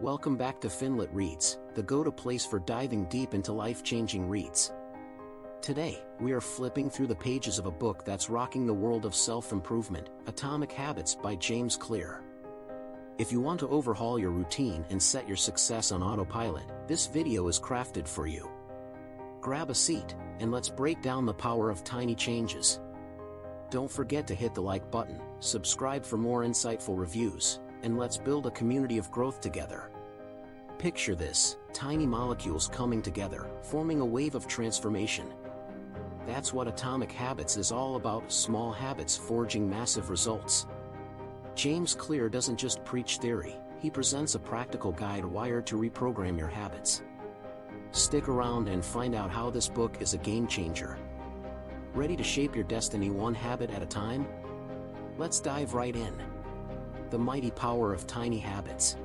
Welcome back to FinLit Reads, the go-to place for diving deep into life-changing reads. Today, we are flipping through the pages of a book that's rocking the world of self-improvement, Atomic Habits by James Clear. If you want to overhaul your routine and set your success on autopilot, this video is crafted for you. Grab a seat, and let's break down the power of tiny changes. Don't forget to hit the like button, subscribe for more insightful reviews, and let's build a community of growth together. Picture this, tiny molecules coming together, forming a wave of transformation. That's what Atomic Habits is all about, small habits forging massive results. James Clear doesn't just preach theory, he presents a practical guide wired to reprogram your habits. Stick around and find out how this book is a game changer. Ready to shape your destiny one habit at a time? Let's dive right in. The mighty power of tiny habits.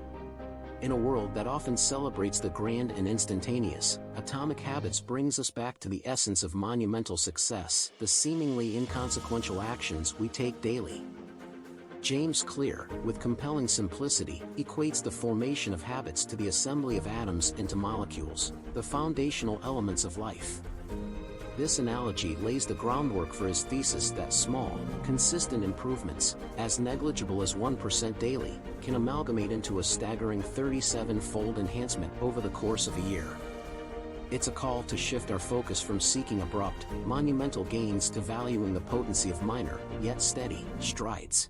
In a world that often celebrates the grand and instantaneous, Atomic Habits brings us back to the essence of monumental success, the seemingly inconsequential actions we take daily. James Clear, with compelling simplicity, equates the formation of habits to the assembly of atoms into molecules, the foundational elements of life. This analogy lays the groundwork for his thesis that small, consistent improvements, as negligible as 1% daily, can amalgamate into a staggering 37-fold enhancement over the course of a year. It's a call to shift our focus from seeking abrupt, monumental gains to valuing the potency of minor, yet steady, strides.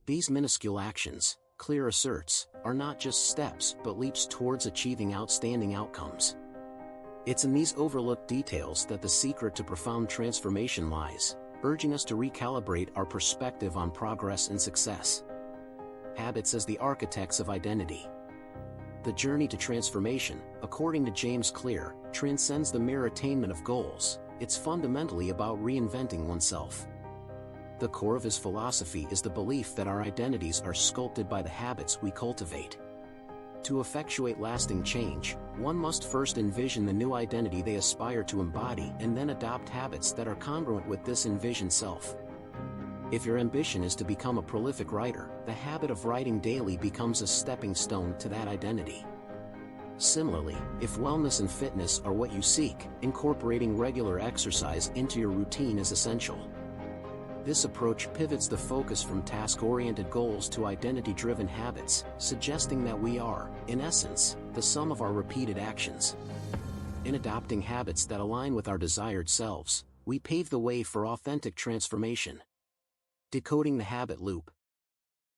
These minuscule actions, Clear asserts, are not just steps but leaps towards achieving outstanding outcomes. It's in these overlooked details that the secret to profound transformation lies, urging us to recalibrate our perspective on progress and success. Habits as the architects of identity. The journey to transformation, according to James Clear, transcends the mere attainment of goals. It's fundamentally about reinventing oneself. The core of his philosophy is the belief that our identities are sculpted by the habits we cultivate. To effectuate lasting change, one must first envision the new identity they aspire to embody and then adopt habits that are congruent with this envisioned self. If your ambition is to become a prolific writer, the habit of writing daily becomes a stepping stone to that identity. Similarly, if wellness and fitness are what you seek, incorporating regular exercise into your routine is essential. This approach pivots the focus from task-oriented goals to identity-driven habits, suggesting that we are, in essence, the sum of our repeated actions. In adopting habits that align with our desired selves, we pave the way for authentic transformation. Decoding the habit loop.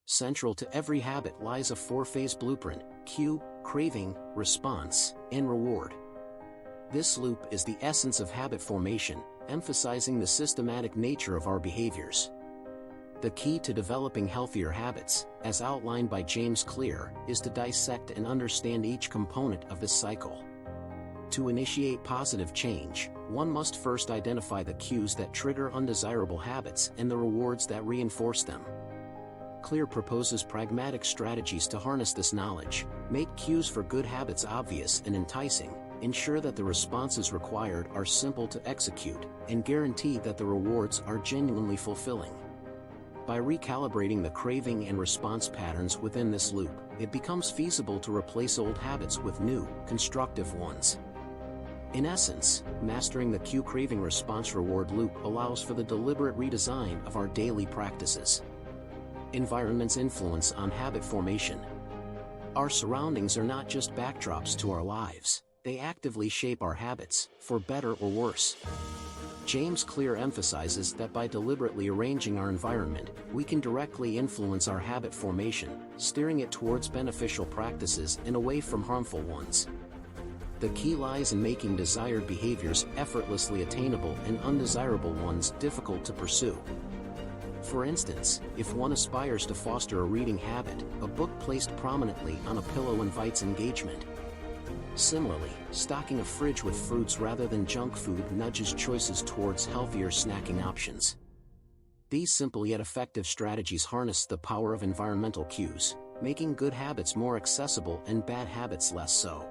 Central to every habit lies a four-phase blueprint: cue, craving, response, and reward. This loop is the essence of habit formation, emphasizing the systematic nature of our behaviors. The key to developing healthier habits, as outlined by James Clear, is to dissect and understand each component of this cycle. To initiate positive change, one must first identify the cues that trigger undesirable habits and the rewards that reinforce them. Clear proposes pragmatic strategies to harness this knowledge, make cues for good habits obvious and enticing, ensure that the responses required are simple to execute, and guarantee that the rewards are genuinely fulfilling. By recalibrating the craving and response patterns within this loop, it becomes feasible to replace old habits with new, constructive ones. In essence, mastering the cue craving response reward loop allows for the deliberate redesign of our daily practices. Environment's influence on habit formation. Our surroundings are not just backdrops to our lives. They actively shape our habits, for better or worse. James Clear emphasizes that by deliberately arranging our environment, we can directly influence our habit formation, steering it towards beneficial practices and away from harmful ones. The key lies in making desired behaviors effortlessly attainable and undesirable ones difficult to pursue. For instance, if one aspires to foster a reading habit, a book placed prominently on a pillow invites engagement. Similarly, stocking a fridge with fruits rather than junk food nudges choices towards healthier snacking options. These simple yet effective strategies harness the power of environmental cues, making good habits more accessible and bad habits less so.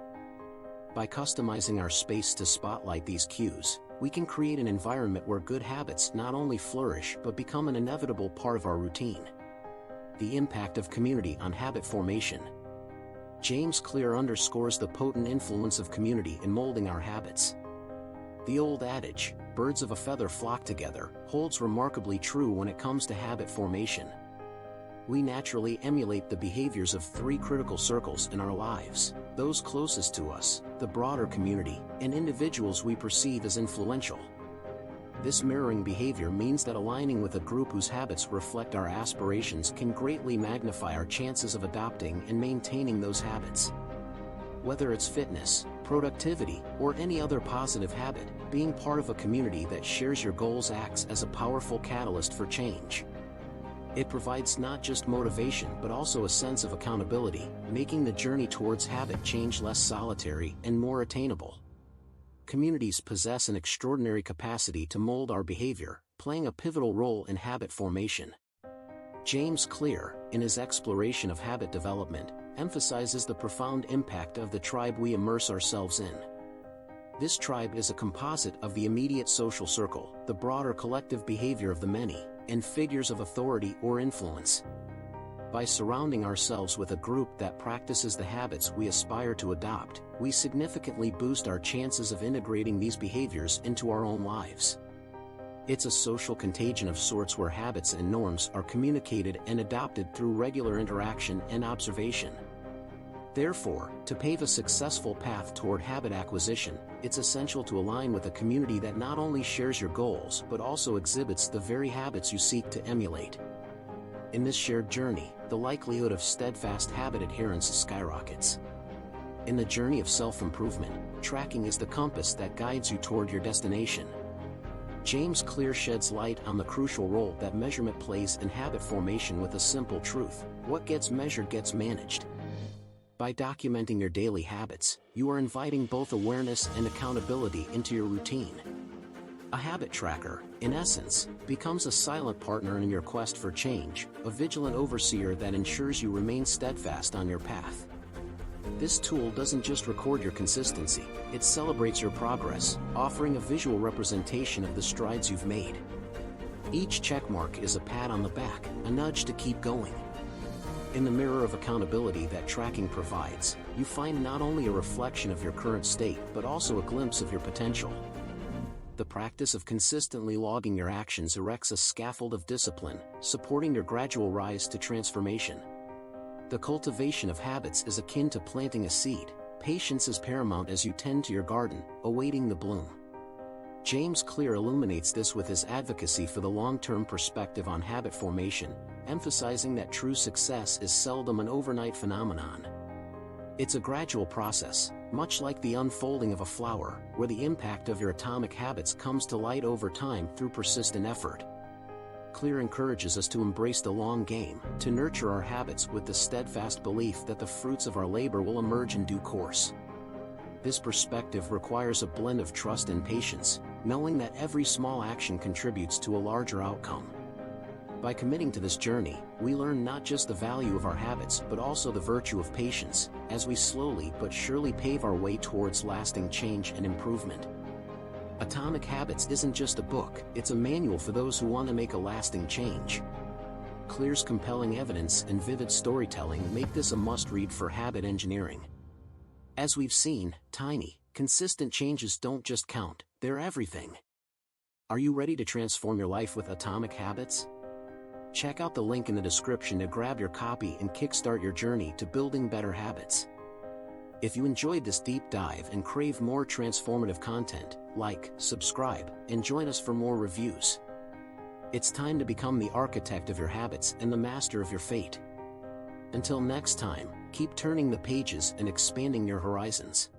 By customizing our space to spotlight these cues, we can create an environment where good habits not only flourish but become an inevitable part of our routine. The impact of community on habit formation. James Clear underscores the potent influence of community in molding our habits. The old adage, "birds of a feather flock together," holds remarkably true when it comes to habit formation. We naturally emulate the behaviors of three critical circles in our lives: those closest to us, the broader community, and individuals we perceive as influential. This mirroring behavior means that aligning with a group whose habits reflect our aspirations can greatly magnify our chances of adopting and maintaining those habits. Whether it's fitness, productivity, or any other positive habit, being part of a community that shares your goals acts as a powerful catalyst for change. It provides not just motivation but also a sense of accountability, making the journey towards habit change less solitary and more attainable. Communities possess an extraordinary capacity to mold our behavior, playing a pivotal role in habit formation. James Clear, in his exploration of habit development, emphasizes the profound impact of the tribe we immerse ourselves in. This tribe is a composite of the immediate social circle, the broader collective behavior of the many, and figures of authority or influence. By surrounding ourselves with a group that practices the habits we aspire to adopt, we significantly boost our chances of integrating these behaviors into our own lives. It's a social contagion of sorts where habits and norms are communicated and adopted through regular interaction and observation. Therefore, to pave a successful path toward habit acquisition, it's essential to align with a community that not only shares your goals but also exhibits the very habits you seek to emulate. In this shared journey, the likelihood of steadfast habit adherence skyrockets. In the journey of self-improvement, tracking is the compass that guides you toward your destination. James Clear sheds light on the crucial role that measurement plays in habit formation with a simple truth: what gets measured gets managed. By documenting your daily habits, you are inviting both awareness and accountability into your routine. A habit tracker, in essence, becomes a silent partner in your quest for change, a vigilant overseer that ensures you remain steadfast on your path. This tool doesn't just record your consistency, it celebrates your progress, offering a visual representation of the strides you've made. Each checkmark is a pat on the back, a nudge to keep going. In the mirror of accountability that tracking provides, you find not only a reflection of your current state but also a glimpse of your potential. The practice of consistently logging your actions erects a scaffold of discipline, supporting your gradual rise to transformation. The cultivation of habits is akin to planting a seed. Patience is paramount as you tend to your garden, awaiting the bloom. James Clear illuminates this with his advocacy for the long-term perspective on habit formation, emphasizing that true success is seldom an overnight phenomenon. It's a gradual process, much like the unfolding of a flower, where the impact of your atomic habits comes to light over time through persistent effort. Clear encourages us to embrace the long game, to nurture our habits with the steadfast belief that the fruits of our labor will emerge in due course. This perspective requires a blend of trust and patience, knowing that every small action contributes to a larger outcome. By committing to this journey, we learn not just the value of our habits but also the virtue of patience, as we slowly but surely pave our way towards lasting change and improvement. Atomic Habits isn't just a book, it's a manual for those who want to make a lasting change. Clear's compelling evidence and vivid storytelling make this a must-read for habit engineering. As we've seen, tiny, consistent changes don't just count, they're everything. Are you ready to transform your life with Atomic Habits? Check out the link in the description to grab your copy and kickstart your journey to building better habits. If you enjoyed this deep dive and crave more transformative content, like, subscribe, and join us for more reviews. It's time to become the architect of your habits and the master of your fate. Until next time, keep turning the pages and expanding your horizons.